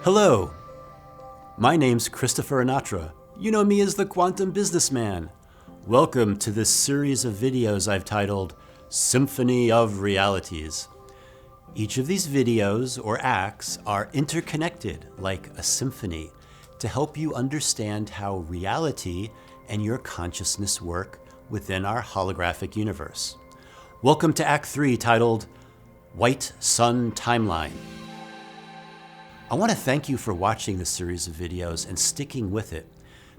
Hello, my name's Christopher Anatra. You know me as the Quantum Businessman. Welcome to this series of videos I've titled Symphony of Realities. Each of these videos or acts are interconnected like a symphony to help you understand how reality and your consciousness work within our holographic universe. Welcome to Act 3 titled White Sun Timeline. I want to thank you for watching this series of videos and sticking with it,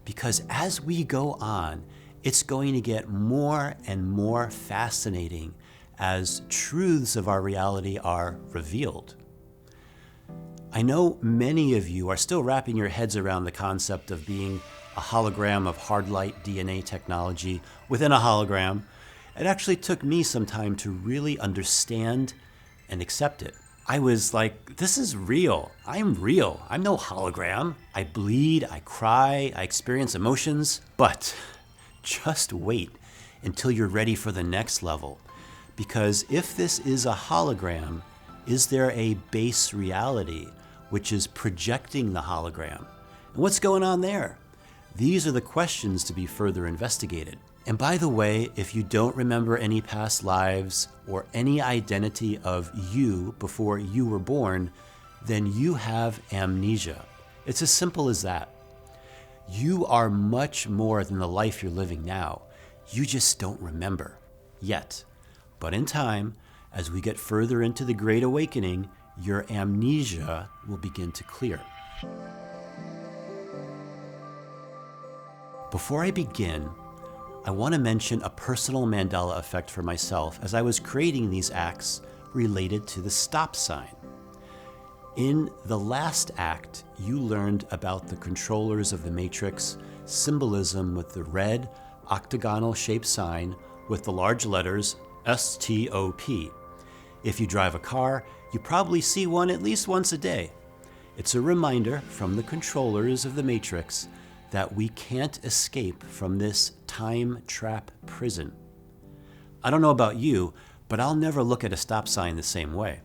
because as we go on, it's going to get more and more fascinating as truths of our reality are revealed. I know many of you are still wrapping your heads around the concept of being a hologram of hard light DNA technology within a hologram. It actually took me some time to really understand and accept it. I was like, this is real. I'm real. I'm no hologram. I bleed, I cry, I experience emotions. But just wait until you're ready for the next level. Because if this is a hologram, is there a base reality which is projecting the hologram? And what's going on there? These are the questions to be further investigated. And by the way, if you don't remember any past lives or any identity of you before you were born, then you have amnesia. It's as simple as that. You are much more than the life you're living now. You just don't remember yet. But in time, as we get further into the Great Awakening, your amnesia will begin to clear. Before I begin, I want to mention a personal Mandela effect for myself as I was creating these acts related to the stop sign. In the last act, you learned about the controllers of the matrix, symbolism with the red octagonal shaped sign with the large letters STOP. If you drive a car, you probably see one at least once a day. It's a reminder from the controllers of the matrix that we can't escape from this time trap prison. I don't know about you, but I'll never look at a stop sign the same way.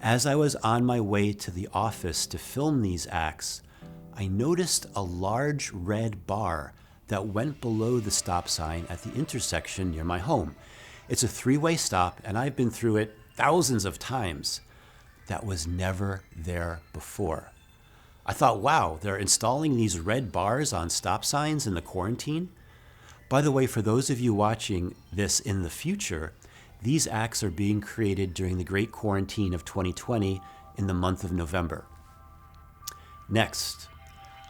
As I was on my way to the office to film these acts, I noticed a large red bar that went below the stop sign at the intersection near my home. It's a three-way stop, and I've been through it thousands of times. That was never there before. I thought, wow, they're installing these red bars on stop signs in the quarantine? By the way, for those of you watching this in the future, these acts are being created during the Great Quarantine of 2020 in the month of November. Next,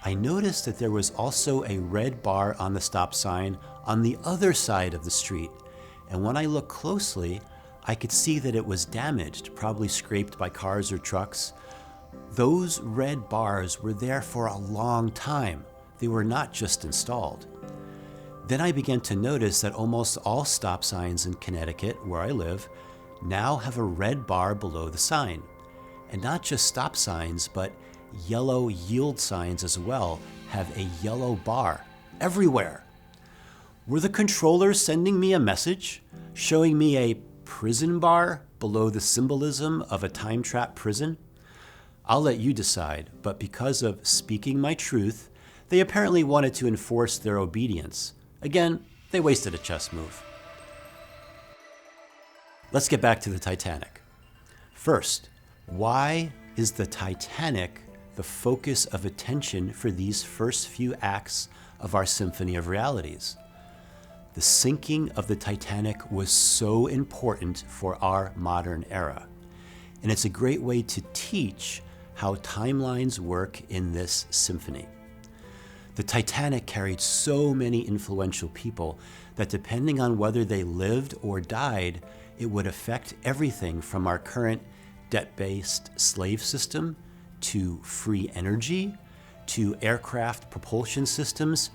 I noticed that there was also a red bar on the stop sign on the other side of the street. And when I looked closely, I could see that it was damaged, probably scraped by cars or trucks. Those red bars were there for a long time. They were not just installed. Then I began to notice that almost all stop signs in Connecticut, where I live, now have a red bar below the sign. And not just stop signs, but yellow yield signs as well have a yellow bar everywhere. Were the controllers sending me a message, showing me a prison bar below the symbolism of a time trap prison? I'll let you decide, but because of speaking my truth, they apparently wanted to enforce their obedience. Again, they wasted a chess move. Let's get back to the Titanic. First, why is the Titanic the focus of attention for these first few acts of our Symphony of Realities? The sinking of the Titanic was so important for our modern era, and it's a great way to teach how timelines work in this symphony. The Titanic carried so many influential people that depending on whether they lived or died, it would affect everything from our current debt-based slave system to free energy, to aircraft propulsion systems,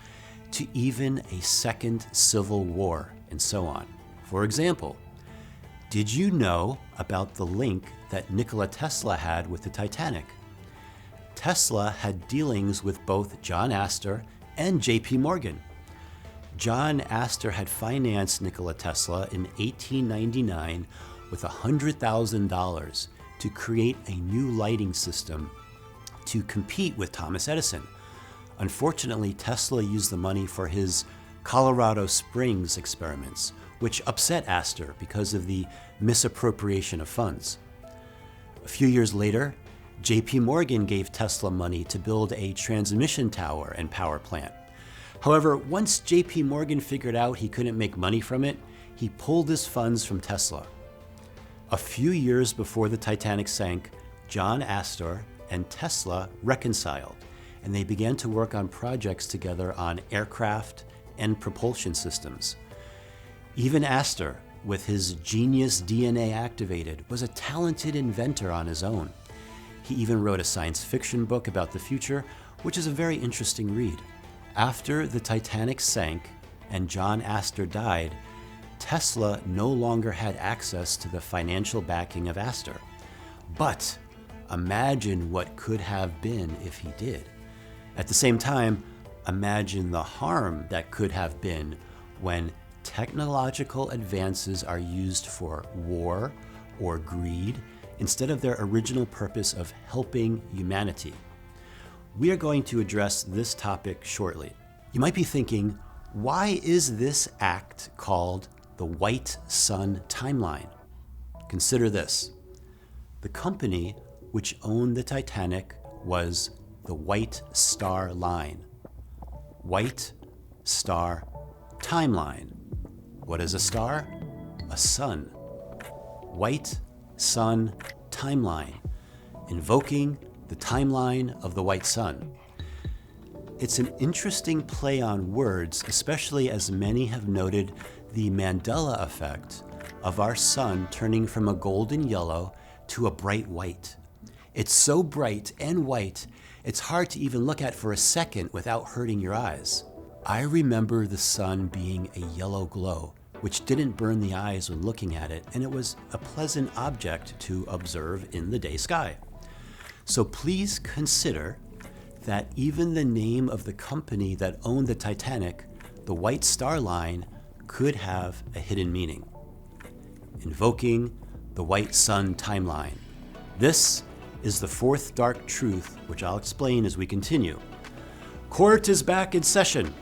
to even a second civil war, and so on. For example, did you know about the link that Nikola Tesla had with the Titanic? Tesla had dealings with both John Astor and J.P. Morgan. John Astor had financed Nikola Tesla in 1899 with $100,000 to create a new lighting system to compete with Thomas Edison. Unfortunately, Tesla used the money for his Colorado Springs experiments, which upset Astor because of the misappropriation of funds. A few years later, J.P. Morgan gave Tesla money to build a transmission tower and power plant. However, once J.P. Morgan figured out he couldn't make money from it, he pulled his funds from Tesla. A few years before the Titanic sank, John Astor and Tesla reconciled, and they began to work on projects together on aircraft and propulsion systems. Even Astor, with his genius DNA activated, was a talented inventor on his own. He even wrote a science fiction book about the future, which is a very interesting read. After the Titanic sank and John Astor died, Tesla no longer had access to the financial backing of Astor. But imagine what could have been if he did. At the same time, imagine the harm that could have been when technological advances are used for war or greed instead of their original purpose of helping humanity. We are going to address this topic shortly. You might be thinking, why is this act called the White Sun Timeline? Consider this. The company which owned the Titanic was the White Star Line. White Star Timeline. What is a star? A sun. White Sun Timeline, invoking the timeline of the white sun. It's an interesting play on words, especially as many have noted the Mandela effect of our sun turning from a golden yellow to a bright white. It's so bright and white, it's hard to even look at for a second without hurting your eyes. I remember the sun being a yellow glow, which didn't burn the eyes when looking at it, and it was a pleasant object to observe in the day sky. So please consider that even the name of the company that owned the Titanic, the White Star Line, could have a hidden meaning. Invoking the White Sun Timeline. This is the fourth dark truth, which I'll explain as we continue. Court is back in session.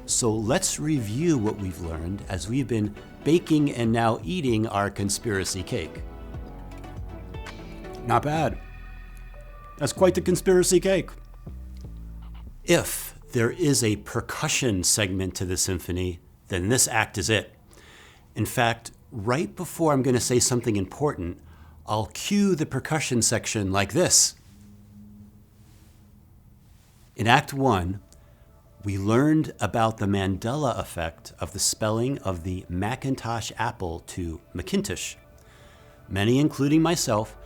So let's review what we've learned as we've been baking and now eating our conspiracy cake. Not bad. That's quite the conspiracy cake. If there is a percussion segment to the symphony, then this act is it. In fact, right before I'm going to say something important, I'll cue the percussion section like this. In Act 1, we learned about the Mandela effect of the spelling of the Macintosh apple to Macintosh. Many, including myself,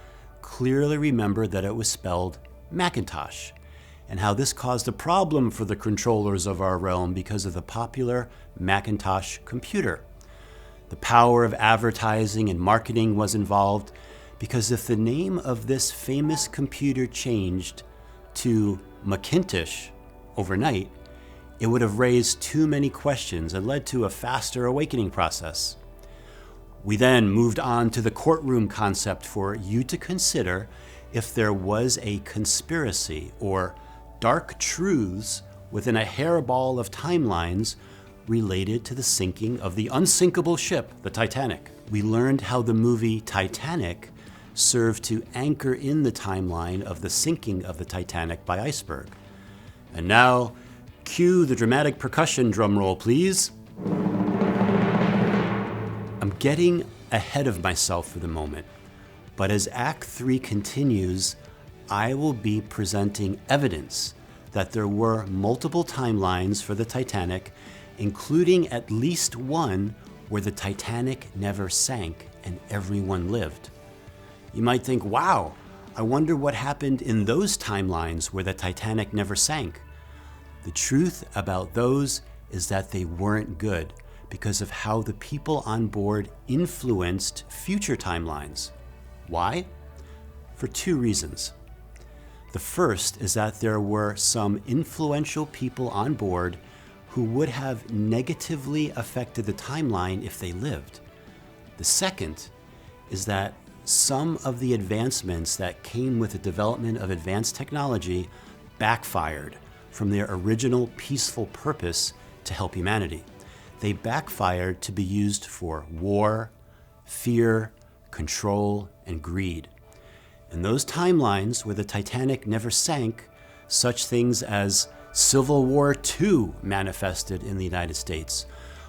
clearly remember that it was spelled Macintosh, and how this caused a problem for the controllers of our realm because of the popular Macintosh computer. The power of advertising and marketing was involved, because if the name of this famous computer changed to Macintosh overnight, it would have raised too many questions and led to a faster awakening process. We then moved on to the courtroom concept for you to consider if there was a conspiracy or dark truths within a hairball of timelines related to the sinking of the unsinkable ship, the Titanic. We learned how the movie Titanic served to anchor in the timeline of the sinking of the Titanic by iceberg. And now, cue the dramatic percussion drum roll, please. I'm getting ahead of myself for the moment, but as Act 3 continues, I will be presenting evidence that there were multiple timelines for the Titanic, including at least one where the Titanic never sank and everyone lived. You might think, wow, I wonder what happened in those timelines where the Titanic never sank. The truth about those is that they weren't good because of how the people on board influenced future timelines. Why? For two reasons. The first is that there were some influential people on board who would have negatively affected the timeline if they lived. The second is that some of the advancements that came with the development of advanced technology backfired from their original peaceful purpose to help humanity. They backfired to be used for war, fear, control, and greed. In those timelines where the Titanic never sank, such things as Civil War II manifested in the United States.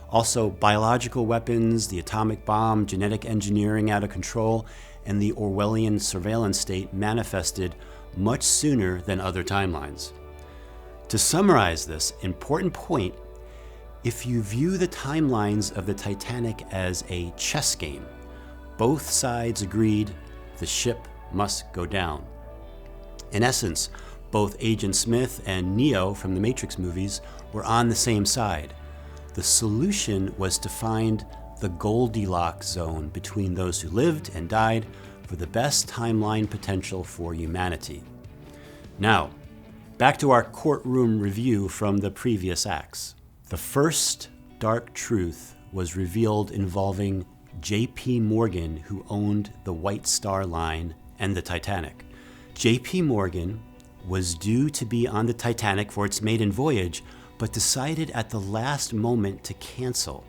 Also, biological weapons, the atomic bomb, genetic engineering out of control, and the Orwellian surveillance state manifested much sooner than other timelines. To summarize this important point, if you view the timelines of the Titanic as a chess game, both sides agreed the ship must go down. In essence, both Agent Smith and Neo from the Matrix movies were on the same side. The solution was to find the Goldilocks zone between those who lived and died for the best timeline potential for humanity. Now, back to our courtroom review from the previous acts. The first dark truth was revealed involving J.P. Morgan, who owned the White Star Line and the Titanic. J.P. Morgan was due to be on the Titanic for its maiden voyage, but decided at the last moment to cancel.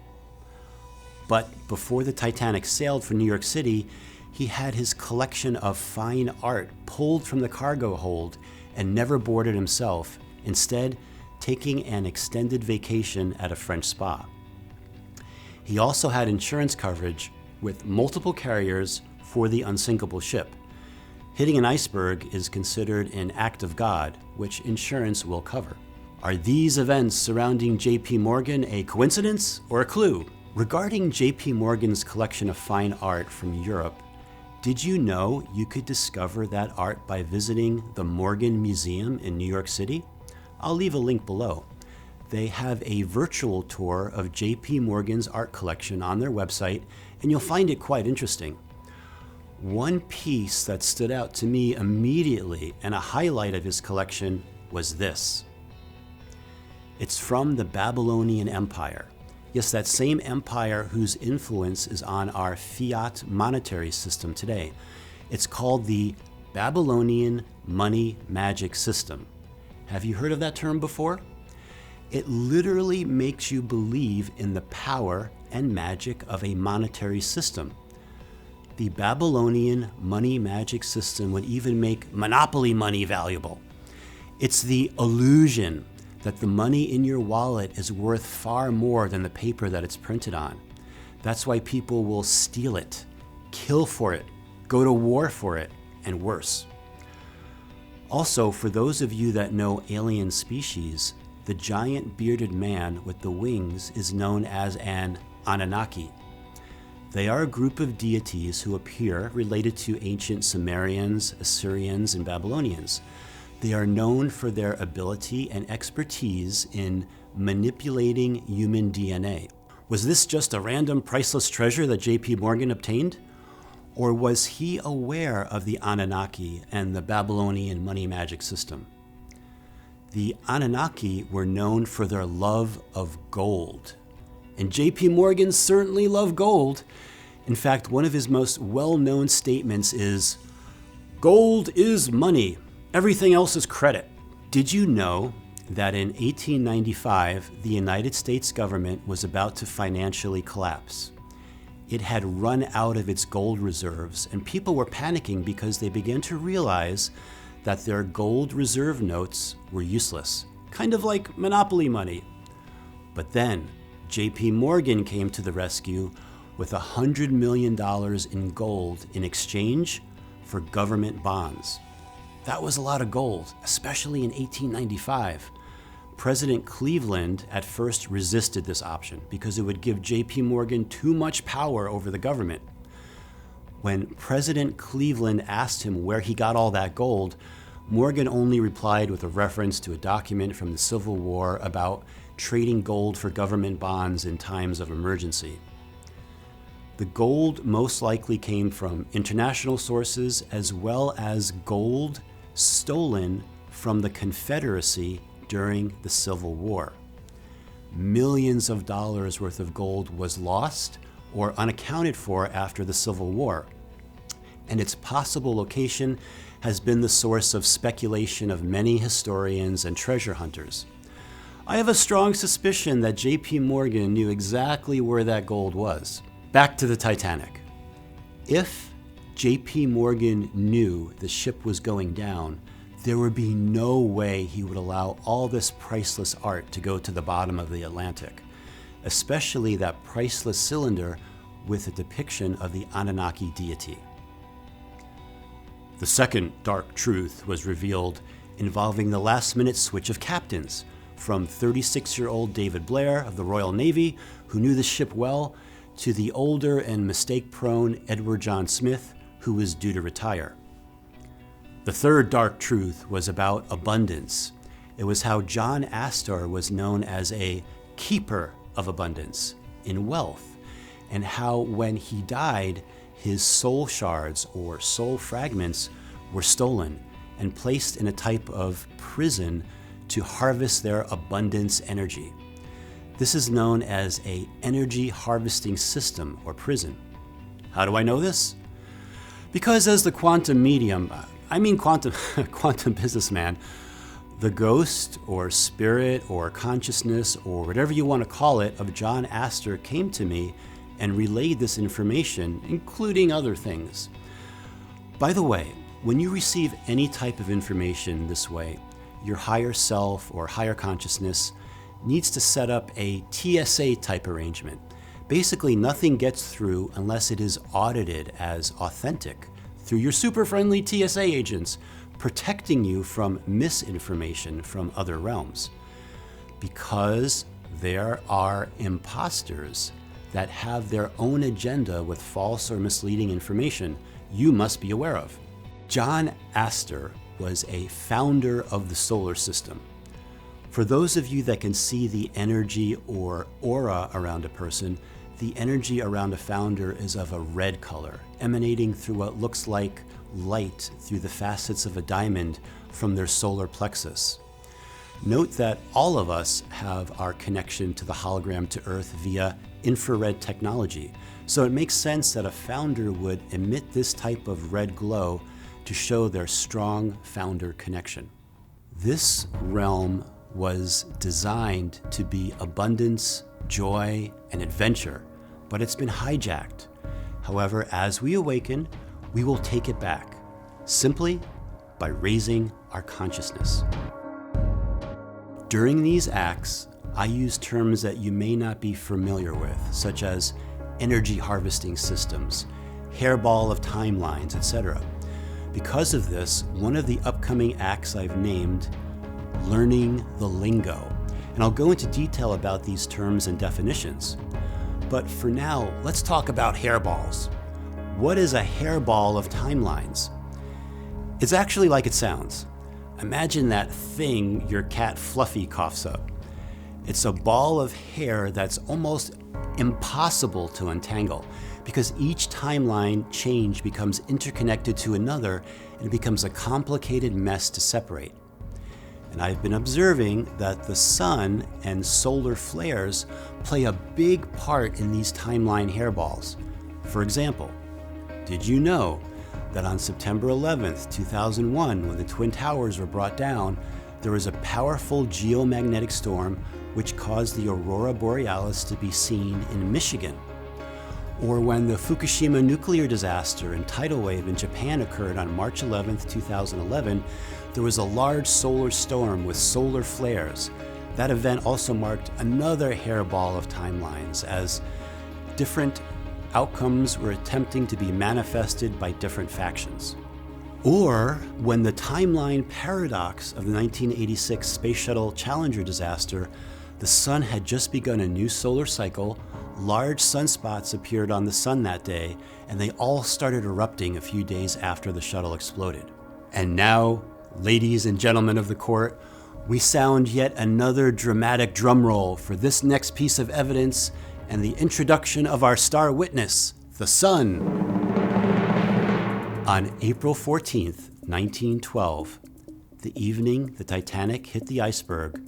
But before the Titanic sailed for New York City, he had his collection of fine art pulled from the cargo hold and never boarded himself, instead taking an extended vacation at a French spa. He also had insurance coverage with multiple carriers for the unsinkable ship. Hitting an iceberg is considered an act of God, which insurance will cover. Are these events surrounding J.P. Morgan a coincidence or a clue? Regarding J.P. Morgan's collection of fine art from Europe, did you know you could discover that art by visiting the Morgan Museum in New York City? I'll leave a link below. They have a virtual tour of J.P. Morgan's art collection on their website, and you'll find it quite interesting. One piece that stood out to me immediately and a highlight of his collection was this. It's from the Babylonian Empire. Yes, that same empire whose influence is on our fiat monetary system today. It's called the Babylonian Money Magic System. Have you heard of that term before? It literally makes you believe in the power and magic of a monetary system. The Babylonian money magic system would even make monopoly money valuable. It's the illusion that the money in your wallet is worth far more than the paper that it's printed on. That's why people will steal it, kill for it, go to war for it, and worse. Also, for those of you that know alien species, the giant bearded man with the wings is known as an Anunnaki. They are a group of deities who appear related to ancient Sumerians, Assyrians, and Babylonians. They are known for their ability and expertise in manipulating human DNA. Was this just a random priceless treasure that J.P. Morgan obtained? Or was he aware of the Anunnaki and the Babylonian money magic system? The Anunnaki were known for their love of gold. And J.P. Morgan certainly loved gold. In fact, one of his most well-known statements is, "Gold is money. Everything else is credit." Did you know that in 1895, the United States government was about to financially collapse? It had run out of its gold reserves, and people were panicking because they began to realize that their gold reserve notes were useless, kind of like monopoly money. But then, J.P. Morgan came to the rescue with $100 million in gold in exchange for government bonds. That was a lot of gold, especially in 1895. President Cleveland at first resisted this option because it would give J.P. Morgan too much power over the government. When President Cleveland asked him where he got all that gold, Morgan only replied with a reference to a document from the Civil War about trading gold for government bonds in times of emergency. The gold most likely came from international sources as well as gold stolen from the Confederacy during the Civil War. Millions of dollars worth of gold was lost or unaccounted for after the Civil War. and its possible location has been the source of speculation of many historians and treasure hunters. I have a strong suspicion that J.P. Morgan knew exactly where that gold was. Back to the Titanic. If J.P. Morgan knew the ship was going down, there would be no way he would allow all this priceless art to go to the bottom of the Atlantic, especially that priceless cylinder with a depiction of the Anunnaki deity. The second dark truth was revealed involving the last-minute switch of captains, from 36-year-old David Blair of the Royal Navy, who knew the ship well, to the older and mistake-prone Edward John Smith, who was due to retire. The third dark truth was about abundance. It was how John Astor was known as a keeper of abundance in wealth, and how when he died, his soul shards or soul fragments were stolen and placed in a type of prison to harvest their abundance energy. This is known as an energy harvesting system or prison. How do I know this? Because as the quantum medium, quantum businessman, the ghost or spirit or consciousness or whatever you want to call it of John Astor came to me and relayed this information, including other things. By the way, when you receive any type of information this way, your higher self or higher consciousness needs to set up a TSA type arrangement. Basically, nothing gets through unless it is audited as authentic through your super friendly TSA agents, protecting you from misinformation from other realms. Because there are imposters that have their own agenda with false or misleading information you must be aware of. John Astor was a founder of the solar system. For those of you that can see the energy or aura around a person, the energy around a founder is of a red color, emanating through what looks like light through the facets of a diamond from their solar plexus. Note that all of us have our connection to the hologram to Earth via infrared technology, so it makes sense that a founder would emit this type of red glow to show their strong founder connection. This realm was designed to be abundance, joy, and adventure, but it's been hijacked. However, as we awaken, we will take it back, simply by raising our consciousness. During these acts, I use terms that you may not be familiar with, such as energy harvesting systems, HAIRBALL of TIMELINES, etc. Because of this, one of the upcoming acts I've named Learning the Lingo, and I'll go into detail about these terms and definitions. But for now, let's talk about hairballs. What is a hairball of timelines? It's actually like it sounds. Imagine that thing your cat Fluffy coughs up. It's a ball of hair that's almost impossible to untangle because each timeline change becomes interconnected to another and it becomes a complicated mess to separate. And I've been observing that the sun and solar flares play a big part in these timeline hairballs. For example, did you know that on September 11th, 2001, when the Twin Towers were brought down, there was a powerful geomagnetic storm which caused the aurora borealis to be seen in Michigan? Or when the Fukushima nuclear disaster and tidal wave in Japan occurred on March 11th, 2011, there was a large solar storm with solar flares. That event also marked another hairball of timelines as different outcomes were attempting to be manifested by different factions. Or when the timeline paradox of the 1986 Space Shuttle Challenger disaster, the sun had just begun a new solar cycle, large sunspots appeared on the sun that day, and they all started erupting a few days after the shuttle exploded. And now, ladies and gentlemen of the court, we sound yet another dramatic drum roll for this next piece of evidence and the introduction of our star witness, the sun. On April 14th, 1912, the evening the Titanic hit the iceberg,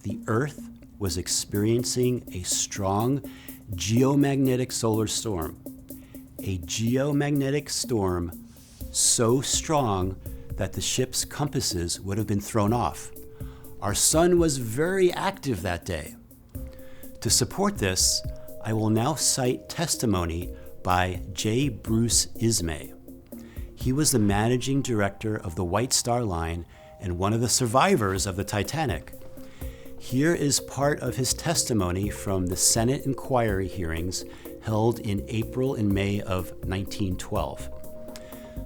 the Earth was experiencing a strong geomagnetic solar storm. A geomagnetic storm so strong that the ship's compasses would have been thrown off. Our sun was very active that day. To support this, I will now cite testimony by J. Bruce Ismay. He was the managing director of the White Star Line and one of the survivors of the Titanic. Here is part of his testimony from the Senate inquiry hearings held in April and May of 1912.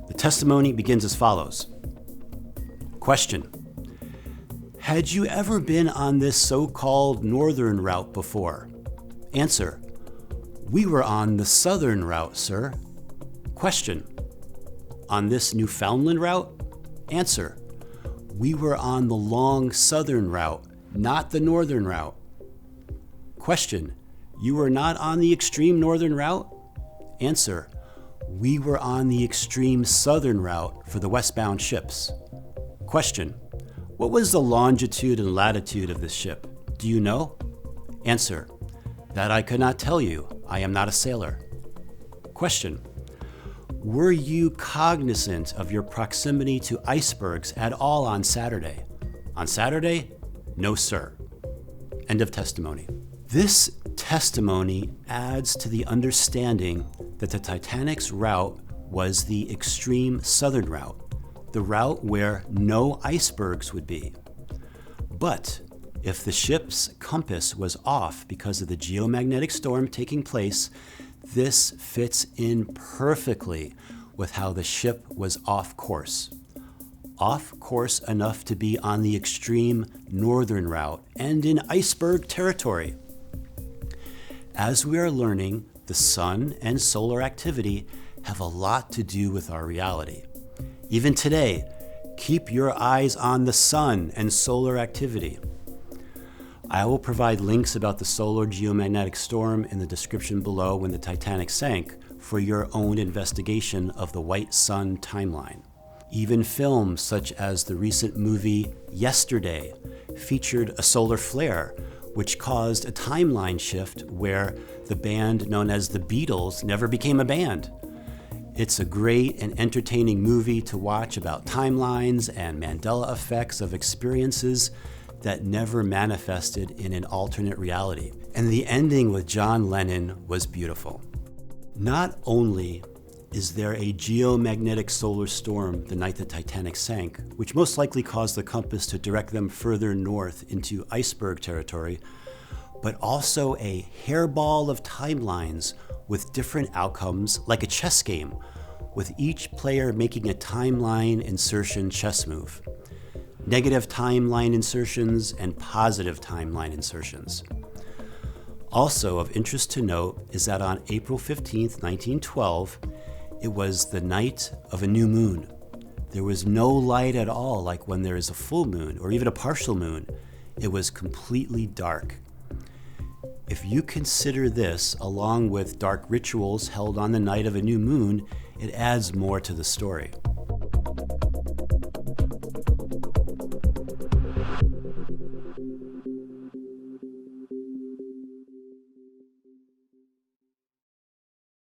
The testimony begins as follows. Question: had you ever been on this so-called northern route before? Answer: we were on the southern route, sir. Question: on this Newfoundland route? Answer: we were on the long southern route, not the northern route. Question: you were not on the extreme northern route? Answer: we were on the extreme southern route for the westbound ships. Question: what was the longitude and latitude of this ship? Do you know? Answer: that I could not tell you. I am not a sailor. Question: were you cognizant of your proximity to icebergs at all on Saturday? On Saturday? No, sir. End of testimony. This testimony adds to the understanding that the Titanic's route was the extreme southern route, the route where no icebergs would be. But if the ship's compass was off because of the geomagnetic storm taking place, this fits in perfectly with how the ship was off course. Off course enough to be on the extreme northern route and in iceberg territory. As we are learning, the sun and solar activity have a lot to do with our reality. Even today, keep your eyes on the sun and solar activity. I will provide links about the solar geomagnetic storm in the description below when the Titanic sank for your own investigation of the white sun timeline. Even films such as the recent movie Yesterday featured a solar flare, which caused a timeline shift where the band known as the Beatles never became a band. It's a great and entertaining movie to watch about timelines and Mandela effects of experiences that never manifested in an alternate reality. And the ending with John Lennon was beautiful. Not only is there a geomagnetic solar storm the night the Titanic sank, which most likely caused the compass to direct them further north into iceberg territory, but also a hairball of timelines with different outcomes, like a chess game, with each player making a timeline insertion chess move. Negative timeline insertions and positive timeline insertions. Also of interest to note is that on April 15th, 1912, it was the night of a new moon. There was no light at all, like when there is a full moon or even a partial moon. It was completely dark. If you consider this along with dark rituals held on the night of a new moon, it adds more to the story.